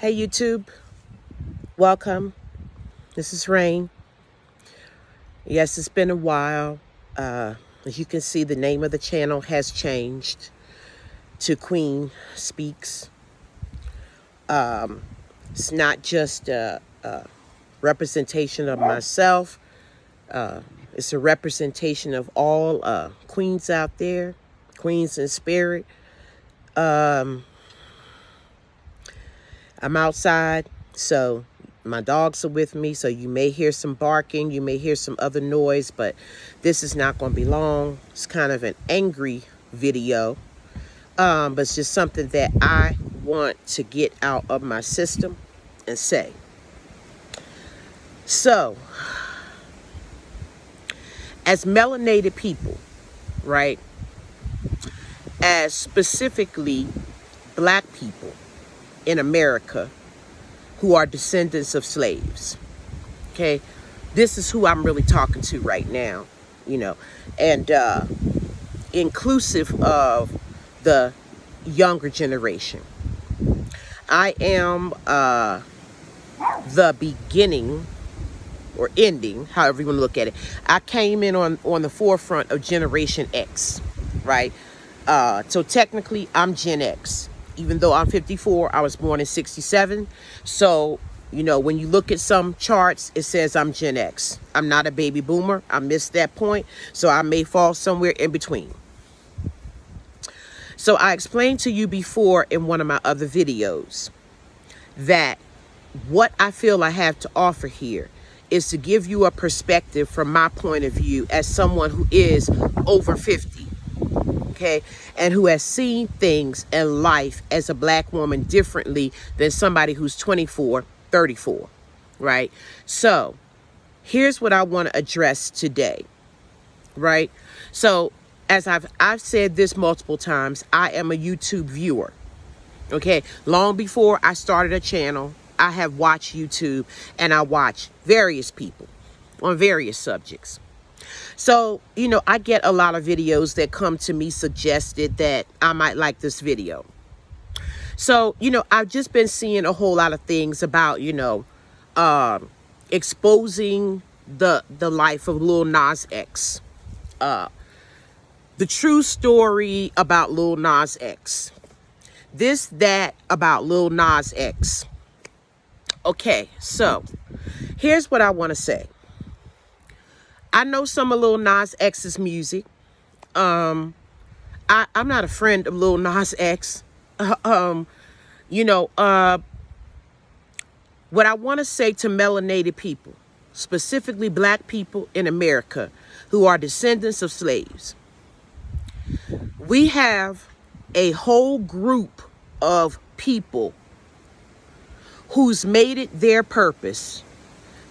Hey YouTube, welcome. This is Rain. Yes, it's been a while. As you can see, the name of the channel has changed to Queen Speaks. It's not just a representation of myself. It's a representation of all queens out there, queens in spirit. I'm outside, so my dogs are with me, so you may hear some barking, you may hear some other noise, but this is not going to be long. It's kind of an angry video, but it's just something that I want to get out of my system and say. So, as melanated people, right, as specifically black people in America who are descendants of slaves, okay, this is who I'm really talking to right now, and inclusive of the younger generation. I am the beginning or ending, however you want to look at it. I came in on the forefront of Generation X, right? So technically I'm Gen X. Even though I'm 54, I was born in 67. So, when you look at some charts, it says I'm Gen X. I'm not a baby boomer. I missed that point. So I may fall somewhere in between. So I explained to you before in one of my other videos that what I feel I have to offer here is to give you a perspective from my point of view as someone who is over 50. Okay, and who has seen things in life as a black woman differently than somebody who's 24, 34, right? So here's what I want to address today, right? So as I've said this multiple times, I am a YouTube viewer. Okay, long before I started a channel, I have watched YouTube and I watch various people on various subjects. So, I get a lot of videos that come to me suggested that I might like this video. So, I've just been seeing a whole lot of things about, exposing the life of Lil Nas X. The true story about Lil Nas X. This, that about Lil Nas X. Okay, so here's what I want to say. I know some of Lil Nas X's music. I'm not a friend of Lil Nas X. What I want to say to melanated people, specifically black people in America who are descendants of slaves, we have a whole group of people who's made it their purpose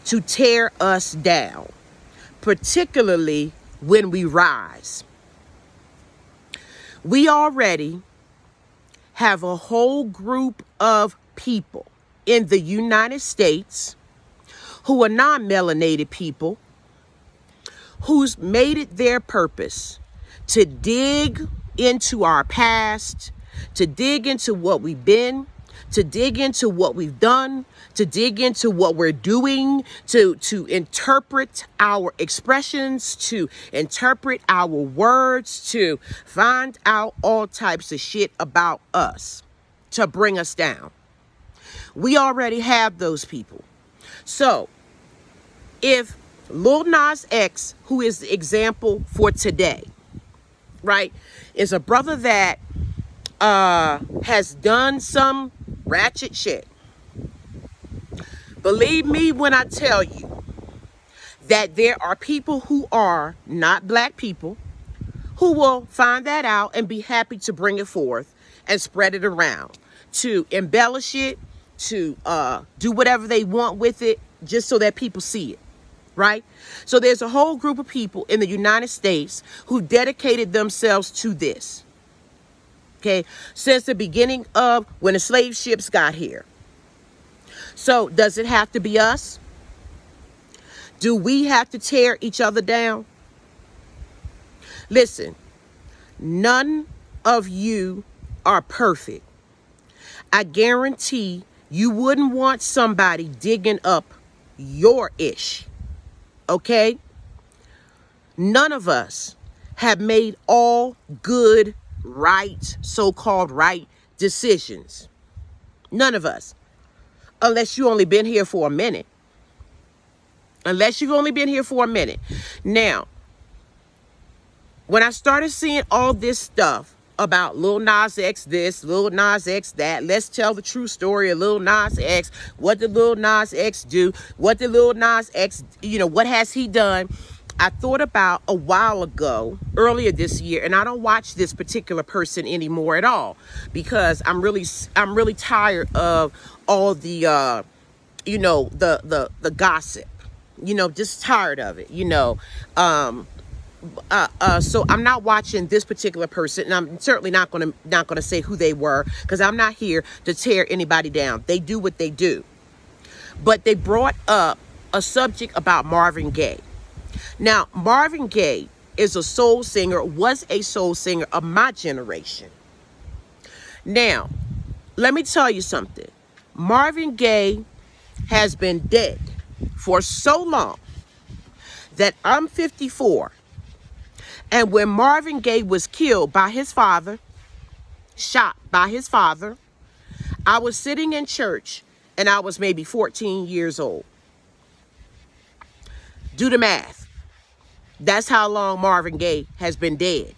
to tear us down, particularly when we rise. We already have a whole group of people in the United States who are non-melanated people who's made it their purpose to dig into our past, to dig into what we've been, to dig into what we've done, to dig into what we're doing, to interpret our expressions, to interpret our words, to find out all types of shit about us, to bring us down. We already have those people. So, if Lil Nas X, who is the example for today, right, is a brother that has done some ratchet shit. Believe me when I tell you that there are people who are not black people who will find that out and be happy to bring it forth and spread it around, to embellish it, to do whatever they want with it just so that people see it, right? So there's a whole group of people in the United States who dedicated themselves to this. Okay, since the beginning of when the slave ships got here. So does it have to be us? Do we have to tear each other down? Listen, none of you are perfect. I guarantee You wouldn't want somebody digging up your ish. Okay? None of us have made all good, right, so-called right decisions. None of us. Unless you only been here for a minute. Unless you've only been here for a minute. Now, when I started seeing all this stuff about Lil Nas X this, Lil Nas X that, let's tell the true story of Lil Nas X. What did Lil Nas X do? What did Lil Nas X, what has he done? I thought about a while ago, earlier this year, and I don't watch this particular person anymore at all because I'm really tired of all the the gossip. Just tired of it. So I'm not watching this particular person, and I'm certainly not gonna say who they were because I'm not here to tear anybody down. They do what they do, but they brought up a subject about Marvin Gaye. Now, Marvin Gaye is a soul singer, was a soul singer of my generation. Now, let me tell you something. Marvin Gaye has been dead for so long that I'm 54. And when Marvin Gaye was killed by his father, shot by his father, I was sitting in church and I was maybe 14 years old. Do the math. That's how long Marvin Gaye has been dead.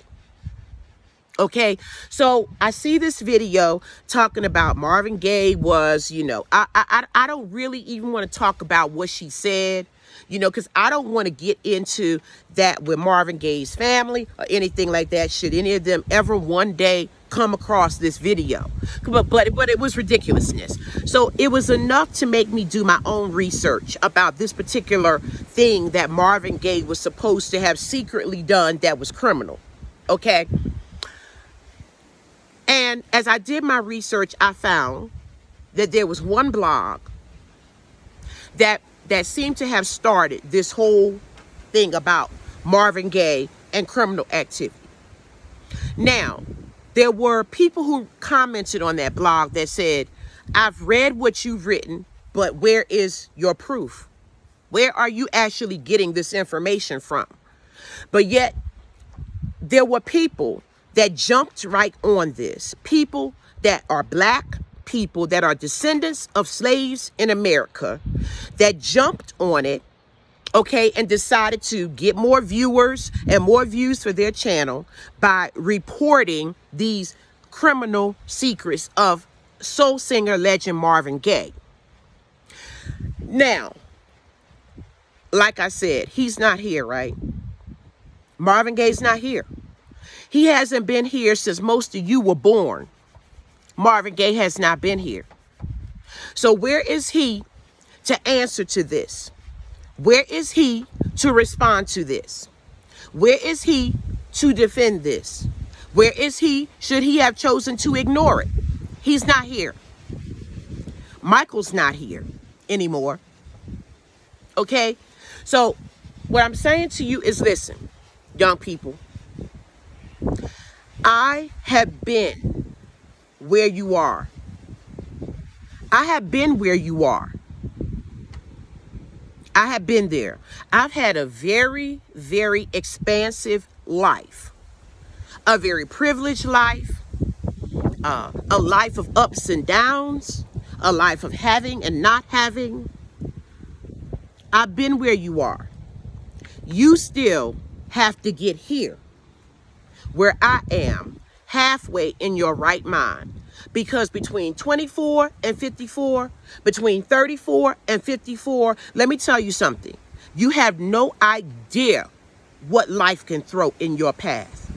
Okay, so I see this video talking about Marvin Gaye was, I don't really even want to talk about what she said, because I don't want to get into that with Marvin Gaye's family or anything like that. Should any of them ever one day come across this video, but it was ridiculousness. So it was enough to make me do my own research about this particular thing that Marvin Gaye was supposed to have secretly done that was criminal. Okay. And as I did my research, I found that there was one blog that seemed to have started this whole thing about Marvin Gaye and criminal activity. Now, there were people who commented on that blog that said, I've read what you've written, but where is your proof? Where are you actually getting this information from? But yet, there were people that jumped right on this. People that are black, people that are descendants of slaves in America, that jumped on it, okay, and decided to get more viewers and more views for their channel by reporting these criminal secrets of soul singer legend Marvin Gaye. Now, like I said, he's not here, right? Marvin Gaye's not here. He hasn't been here since most of you were born. Marvin Gaye has not been here. So where is he to answer to this? Where is he to respond to this? Where is he to defend this? Where is he, should he have chosen to ignore it? He's not here. Michael's not here anymore. Okay? So what I'm saying to you is, listen, young people, I have been where you are. I have been where you are. I have been there. I've had a very, very expansive life. A very privileged life. A life of ups and downs. A life of having and not having. I've been where you are. You still have to get here, where I am, halfway in your right mind. Because between 24 and 54, between 34 and 54, let me tell you something. You have no idea what life can throw in your path.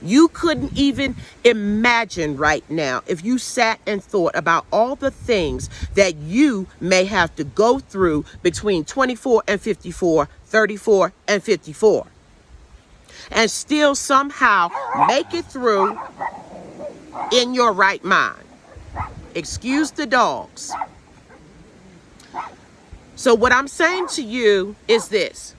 You couldn't even imagine right now if you sat and thought about all the things that you may have to go through between 24 and 54, 34 and 54. And still somehow make it through in your right mind. Excuse the dogs. So what I'm saying to you is this.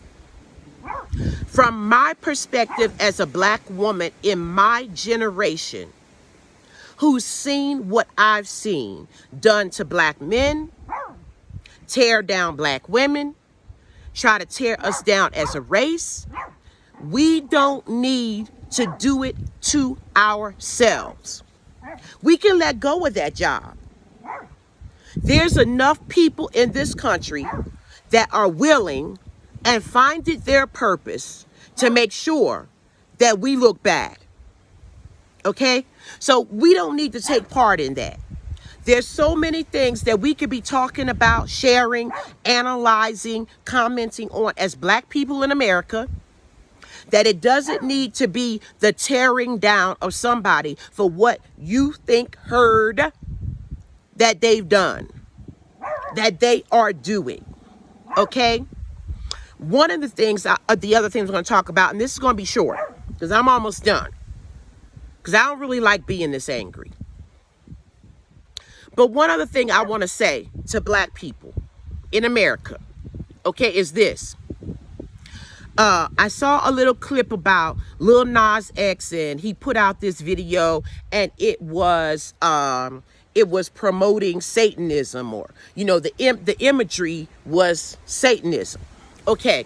From my perspective as a black woman in my generation, who's seen what I've seen done to black men, tear down black women, try to tear us down as a race. We don't need to do it to ourselves. We can let go of that job. There's enough people in this country that are willing and find it their purpose to make sure that we look bad. Okay? So we don't need to take part in that. There's so many things that we could be talking about, sharing, analyzing, commenting on as black people in America, that it doesn't need to be the tearing down of somebody for what you think heard that they've done, that they are doing. Okay? One of the things, the other things we're going to talk about, and this is going to be short because I'm almost done, because I don't really like being this angry. But one other thing I want to say to black people in America, okay, is this. I saw a little clip about Lil Nas X, and he put out this video, and it was promoting Satanism, or, you know, the imagery was Satanism. Okay.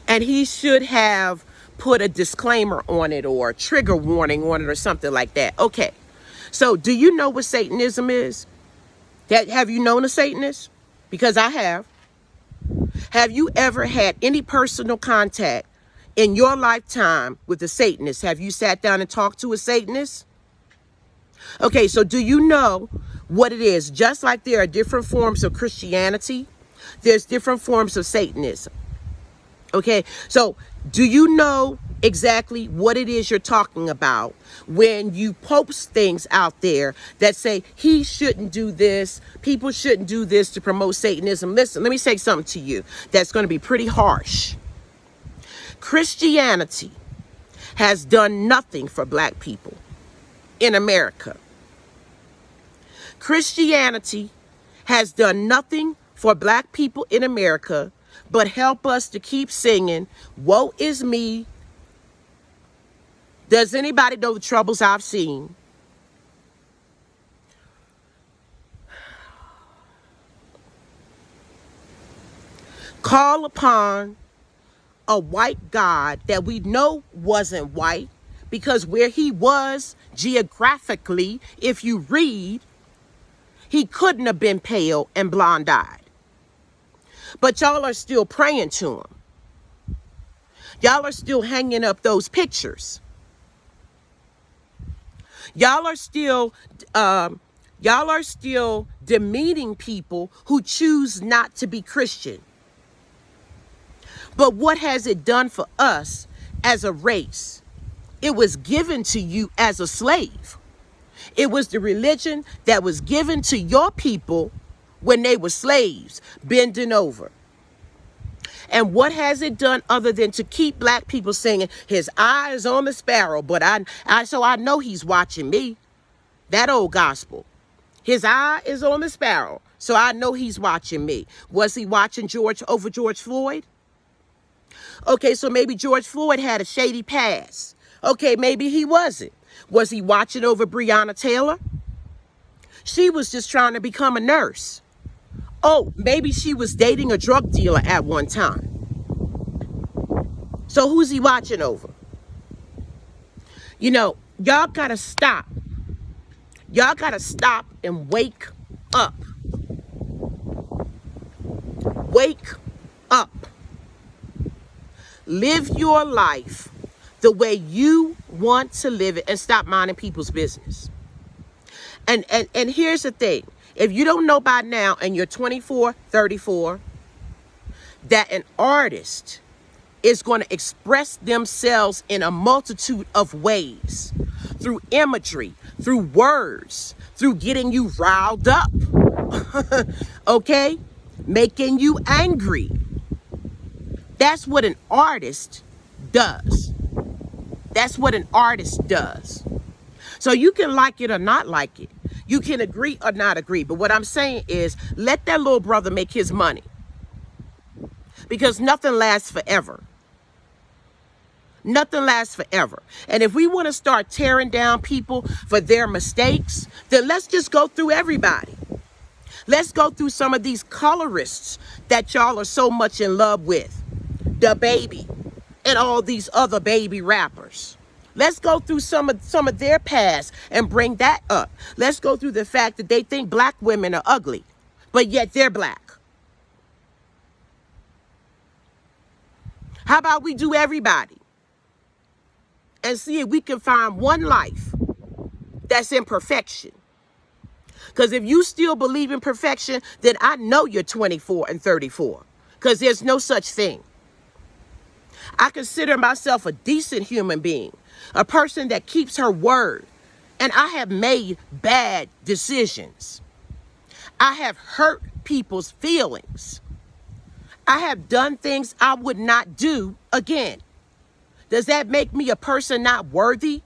And he should have put a disclaimer on it or a trigger warning on it or something like that. Okay. So do you know what Satanism is? Have you known a Satanist? Because I have. Have you ever had any personal contact in your lifetime with a Satanist? Have you sat down and talked to a Satanist? Okay, so do you know what it is? Just like there are different forms of Christianity, there's different forms of Satanism. Okay, so do you know exactly what it is you're talking about when you post things out there that say he shouldn't do this, people shouldn't do this to promote Satanism? Listen, let me say something to you that's going to be pretty harsh. Christianity has done nothing for black people in America. Christianity has done nothing for black people in America but help us to keep singing, woe is me. Does anybody know the troubles I've seen? Call upon a white God that we know wasn't white, because where he was geographically, if you read, he couldn't have been pale and blonde-eyed. But y'all are still praying to him. Y'all are still hanging up those pictures. Y'all are still demeaning people who choose not to be Christian. But what has it done for us as a race? It was given to you as a slave. It was the religion that was given to your people when they were slaves, bending over. And what has it done other than to keep black people singing, his eye is on the sparrow, but so I know he's watching me. That old gospel. His eye is on the sparrow, so I know he's watching me. Was he watching George Floyd? Okay, so maybe George Floyd had a shady past. Okay, maybe he wasn't. Was he watching over Breonna Taylor? She was just trying to become a nurse. Oh, maybe she was dating a drug dealer at one time. So who's he watching over? You know, y'all gotta stop. Y'all gotta stop and wake up. Wake up. Live your life the way you want to live it and stop minding people's business. And here's the thing. If you don't know by now and you're 24, 34, that an artist is going to express themselves in a multitude of ways, through imagery, through words, through getting you riled up, okay? Making you angry. That's what an artist does. That's what an artist does. So you can like it or not like it. You can agree or not agree. But what I'm saying is, let that little brother make his money. Because nothing lasts forever. Nothing lasts forever. And if we want to start tearing down people for their mistakes, then let's just go through everybody. Let's go through some of these colorists that y'all are so much in love with. DaBaby and all these other baby rappers. Let's go through some of their past and bring that up. Let's go through the fact that they think black women are ugly, but yet they're black. How about we do everybody and see if we can find one life that's in perfection? Because if you still believe in perfection, then I know you're 24 and 34, because there's no such thing. I consider myself a decent human being, a person that keeps her word, and I have made bad decisions. I have hurt people's feelings. I have done things I would not do again. Does that make me a person not worthy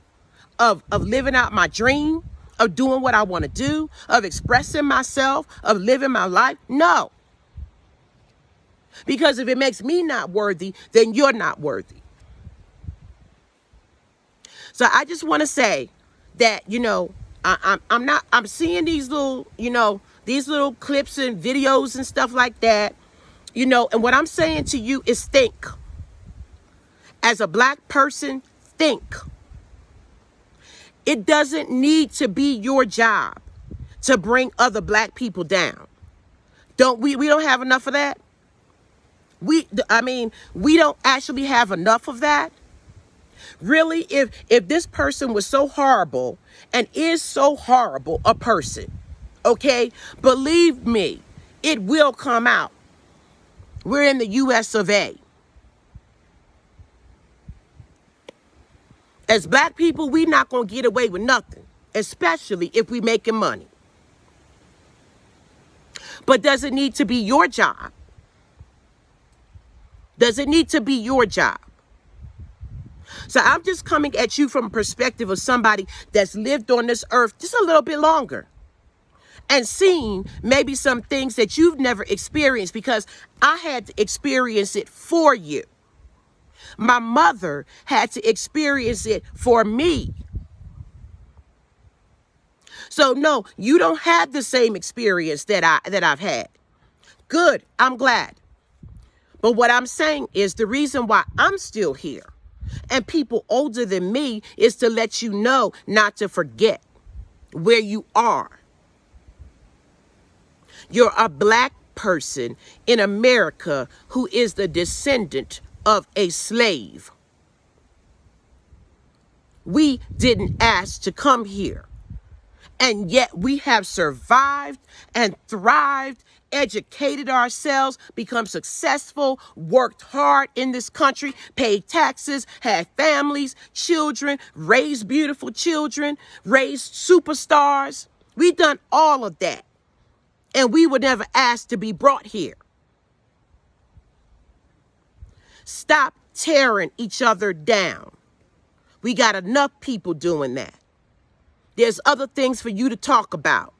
of living out my dream, of doing what I want to do, of expressing myself, of living my life? No. Because if it makes me not worthy, then you're not worthy. So I just want to say that, I'm seeing these little, these little clips and videos and stuff like that, and what I'm saying to you is think. As a black person, think. It doesn't need to be your job to bring other black people down. We don't have enough of that. We don't actually have enough of that. Really, if this person was so horrible and is so horrible a person, okay, believe me, it will come out. We're in the US of A. As black people, we're not going to get away with nothing, especially if we're making money. But does it need to be your job? Does it need to be your job? So I'm just coming at you from a perspective of somebody that's lived on this earth just a little bit longer and seen maybe some things that you've never experienced, because I had to experience it for you. My mother had to experience it for me. So no, you don't have the same experience that I've had. Good, I'm glad. But what I'm saying is the reason why I'm still here and people older than me is to let you know not to forget where you are. You're a black person in America who is the descendant of a slave. We didn't ask to come here, and yet we have survived and thrived, educated ourselves, become successful, worked hard in this country, paid taxes, had families, children, raised beautiful children, raised superstars. We've done all of that, and we were never asked to be brought here. Stop tearing each other down. We got enough people doing that. There's other things for you to talk about.